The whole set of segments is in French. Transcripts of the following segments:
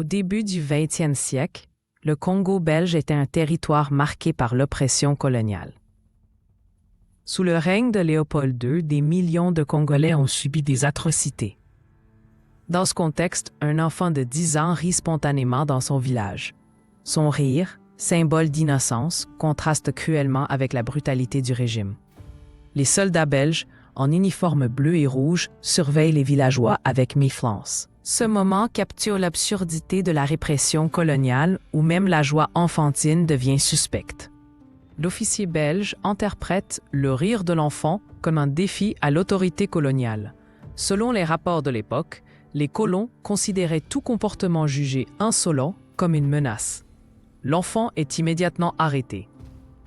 Au début du XXe siècle, le Congo belge était un territoire marqué par l'oppression coloniale. Sous le règne de Léopold II, des millions de Congolais ont subi des atrocités. Dans ce contexte, un enfant de 10 ans rit spontanément dans son village. Son rire, symbole d'innocence, contraste cruellement avec la brutalité du régime. Les soldats belges, en uniforme bleu et rouge, surveillent les villageois avec méfiance. Ce moment capture l'absurdité de la répression coloniale où même la joie enfantine devient suspecte. L'officier belge interprète le rire de l'enfant comme un défi à l'autorité coloniale. Selon les rapports de l'époque, les colons considéraient tout comportement jugé insolent comme une menace. L'enfant est immédiatement arrêté.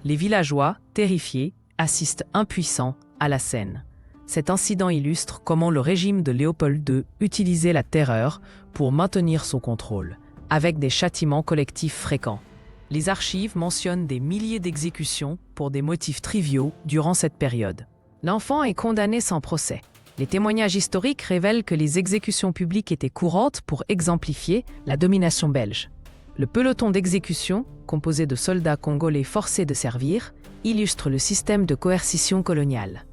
Les villageois, terrifiés, assistent impuissants à la scène. Cet incident illustre comment le régime de Léopold II utilisait la terreur pour maintenir son contrôle, avec des châtiments collectifs fréquents. Les archives mentionnent des milliers d'exécutions pour des motifs triviaux durant cette période. L'enfant est condamné sans procès. Les témoignages historiques révèlent que les exécutions publiques étaient courantes pour exemplifier la domination belge. Le peloton d'exécution, composé de soldats congolais forcés de servir, illustre le système de coercition coloniale.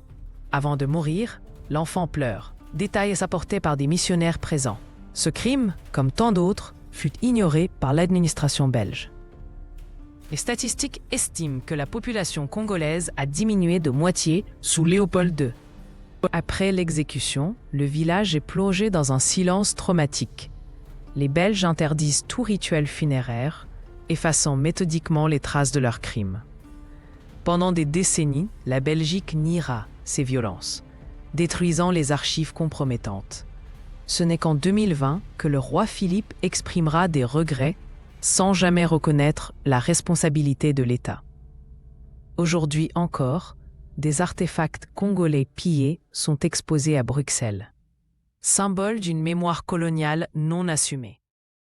Avant de mourir, l'enfant pleure. Détail est apporté par des missionnaires présents. Ce crime, comme tant d'autres, fut ignoré par l'administration belge. Les statistiques estiment que la population congolaise a diminué de moitié sous Léopold II. Après l'exécution, le village est plongé dans un silence traumatique. Les Belges interdisent tout rituel funéraire, effaçant méthodiquement les traces de leurs crimes. Pendant des décennies, la Belgique niera ces violences, détruisant les archives compromettantes. Ce n'est qu'en 2020 que le roi Philippe exprimera des regrets sans jamais reconnaître la responsabilité de l'État. Aujourd'hui encore, des artefacts congolais pillés sont exposés à Bruxelles, symbole d'une mémoire coloniale non assumée.